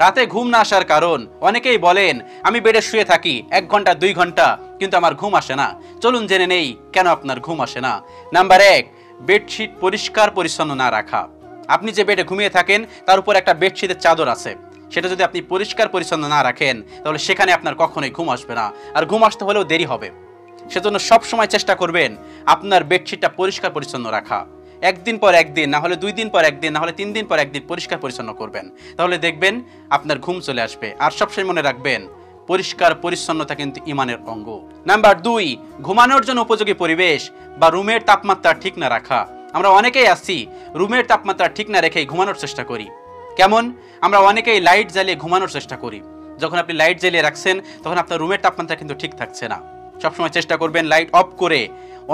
রাতে ঘুম না আসার কারণ, অনেকেই বলেন আমি বেডে শুয়ে থাকি 1 ঘন্টা 2 ঘন্টা কিন্তু আমার ঘুম আসে না। চলুন জেনে নেই কেন আপনার ঘুম আসে না। নাম্বার 1, বেডশিট পরিষ্কার পরিচ্ছন্ন না রাখা। আপনি যে বেডে ঘুমিয়ে থাকেন তার উপর একটা বেডশিটের চাদর আছে, সেটা যদি আপনি পরিষ্কার পরিচ্ছন্ন না রাখেন তাহলে সেখানে আপনার কখনোই ঘুম আসবে না, আর ঘুম আসতে হলেও দেরি হবে। সেজন্য সব সময় চেষ্টা করবেন আপনার বেডশিটটা পরিষ্কার পরিচ্ছন্ন রাখা। 1 দিন পর 1 দিন, না হলে 2 দিন পর 1 দিন, না হলে 3 দিন পর 1 দিন পরিষ্কার পরিচ্ছন্ন করবেন, তাহলে দেখবেন আপনার ঘুম চলে আসবে। আর সবসময় মনে রাখবেন পরিষ্কার পরিচ্ছন্নতা কিন্তু ঈমানের অঙ্গ। নাম্বার 2, ঘুমানোর জন্য উপযোগী পরিবেশ বা রুমের তাপমাত্রা ঠিক না রাখা। আমরা অনেকেই আছি রুমের তাপমাত্রা ঠিক না রেখেই ঘুমানোর চেষ্টা করি। কেমন? আমরা অনেকেই লাইট জ্বালিয়ে ঘুমানোর চেষ্টা করি। যখন আপনি লাইট জ্বালিয়ে রাখছেন তখন আপনার রুমের তাপমাত্রা কিন্তু ঠিক থাকছে না। সবসময় চেষ্টা করবেন লাইট অফ করে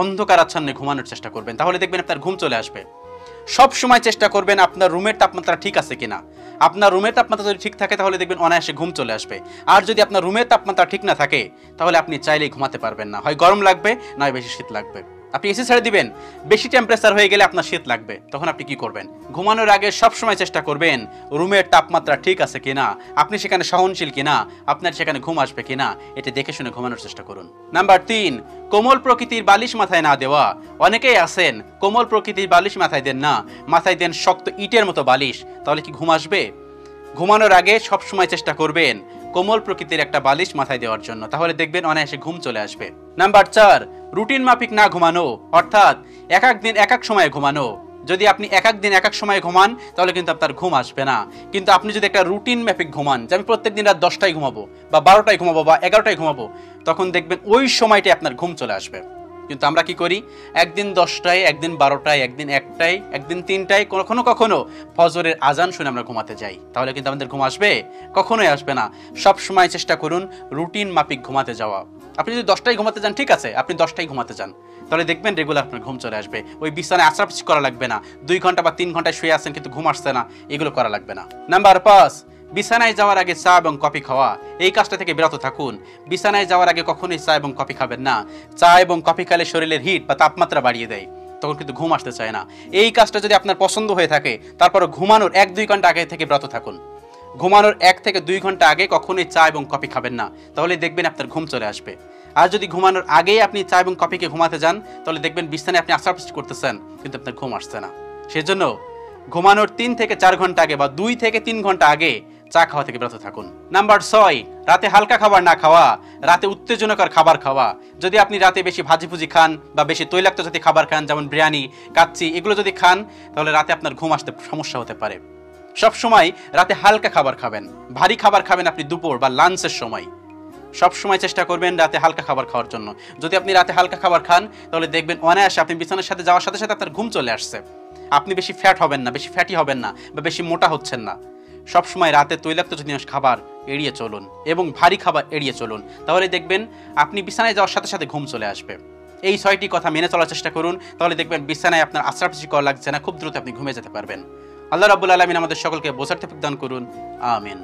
অন্ধকার আচ্ছন্নে ঘুমানোর চেষ্টা করবেন, তাহলে দেখবেন আপনার ঘুম চলে আসবে। সব সময় চেষ্টা করবেন আপনার রুমের তাপমাত্রা ঠিক আছে কিনা। আপনার রুমের তাপমাত্রা যদি ঠিক থাকে তাহলে দেখবেন অনায়াসে ঘুম চলে আসবে। আর যদি আপনার রুমের তাপমাত্রা ঠিক না থাকে তাহলে আপনি চাইলেই ঘুমাতে পারবেন না, হয় গরম লাগবে নয় বেশি শীত লাগবে। আপনি এসি ছেড়ে দিবেন, বেশি টেম্পারেচার হয়ে গেলে আপনার শীত লাগবে, তখন আপনি কি করবেন? ঘুমানোর আগে সব সময় চেষ্টা করবেন রুমের তাপমাত্রা ঠিক আছে কিনা, আপনি সেখানে সহনশীল কিনা, আপনার সেখানে ঘুম আসবে কিনা, এটা দেখে শুনে ঘুমানোর চেষ্টা করুন। নাম্বার 3, কোমল প্রকৃতির বালিশ মাথায় না দেওয়া। অনেকেই আছেন কোমল প্রকৃতির বালিশ মাথায় দেন না, মাথায় দেন শক্ত ইটের মতো বালিশ, তাহলে কি ঘুম আসবে? ঘুমানোর আগে সব সময় চেষ্টা করবেন কোমল প্রকৃতির একটা বালিশ মাথায় দেওয়ার জন্য, তাহলে দেখবেন অনায়াসে ঘুম চলে আসবে। নাম্বার 4, রুটিন মাফিক না ঘুমানো, অর্থাৎ এক এক দিন এক এক সময়ে ঘুমানো। যদি আপনি এক এক দিন এক এক সময়ে ঘুমান তাহলে কিন্তু আপনার ঘুম আসবে না। কিন্তু আপনি যদি একটা রুটিন মাফিক ঘুমান, যে আমি প্রত্যেকদিন রাত 10টায় ঘুমাবো বা 12টায় ঘুমাবো বা 11টায় ঘুমাবো, তখন দেখবেন ওই সময়টায় আপনার ঘুম চলে আসবে। কিন্তু আমরা কি করি? একদিন 10টায়, একদিন 12টায়, একদিন 1টায়, একদিন 3টায়, কখনো কখনো ফজরের আজান শুনে আমরা ঘুমাতে যাই, তাহলে কিন্তু আমাদের ঘুম আসবে? কখনোই আসবে না। সব সময় চেষ্টা করুন রুটিন মাফিক ঘুমাতে যাওয়া। আপনি যদি 10টায় ঘুমাতে যান, ঠিক আছে, আপনি 10টায় ঘুমাতে যান, তাহলে দেখবেন রেগুলার আপনার ঘুম চলে আসবে। ওই বিছানায় আছাড়াছাড়ি করা লাগবে না, 2 ঘন্টা বা 3 ঘন্টায় শুয়ে আছেন কিন্তু ঘুম আসছে না, এগুলো করা লাগবে না। নাম্বার 5, বিছানায় যাওয়ার আগে চা এবং কফি খাওয়া। এই কাজটা থেকে বিরত থাকুন। বিছানায় যাওয়ার আগে কখনোই চা এবং কফি খাবেন না। চা এবং কফি খেলে শরীরের হিট বা তাপমাত্রা বাড়িয়ে দেয়, তখন কিন্তু ঘুম আসতে চায় না। এই কাজটা যদি আপনার পছন্দ হয়ে থাকে তারপর ঘুমানোর 1-2 ঘন্টা আগে থেকে বিরত থাকুন। ঘুমানোর 1 থেকে 2 ঘন্টা আগে কখনোই চা এবং কফি খাবেন না, তাহলে দেখবেন আপনার ঘুম চলে আসবে। আর যদি ঘুমানোর আগেই আপনি চা এবং কফিকে ঘুমাতে যান তাহলে দেখবেন বিছানায় আপনি আছাড়াছাড়ি করতেছেন কিন্তু আপনার ঘুম আসছে না। সেজন্য ঘুমানোর 3 থেকে 4 ঘন্টা আগে বা 2 থেকে 3 ঘন্টা আগে চা খাওয়া থেকে বিরত থাকুন। নাম্বার 6, রাতে হালকা খাবার না খাওয়া, রাতে উত্তেজনাকর খাবার খাওয়া। যদি আপনি রাতে বেশি ভাজিভুজি খান বা বেশি তৈলাক্ত জাতীয় খাবার খান, যেমন বিরিয়ানি, কাচ্চি, এগুলো যদি খান তাহলে রাতে আপনার ঘুম আসতে সমস্যা হতে পারে। সব সময় রাতে হালকা খাবার খাবেন, ভারী খাবার খাবেন আপনি দুপুর বা লাঞ্চের সময়। সব সময় চেষ্টা করবেন রাতে হালকা খাবার খাওয়ার জন্য। যদি আপনি রাতে হালকা খাবার খান তাহলে দেখবেন অনায়াসে আপনি বিছানার সাথে যাওয়ার সাথে সাথে আপনার ঘুম চলে আসছে। আপনি বেশি ফ্যাট হবেন না, বেশি ফ্যাটি হবেন না বা বেশি মোটা হচ্ছেন না। সবসময় রাতে তৈলাক্ত জাতীয় খাবার এড়িয়ে চলুন এবং ভারী খাবার এড়িয়ে চলুন, তাহলে দেখবেন আপনি বিছানায় যাওয়ার সাথে সাথে ঘুম চলে আসবে। এই 6টি কথা মেনে চলার চেষ্টা করুন, তাহলে দেখবেন বিছানায় আপনার আছাড়াছাড়ি করা লাগছে না, খুব দ্রুত আপনি ঘুমিয়ে যেতে পারবেন। আল্লাহ রাব্বুল আলামিন আমাদের সকলকে বোঝার তৌফিক দান করুন। আমিন।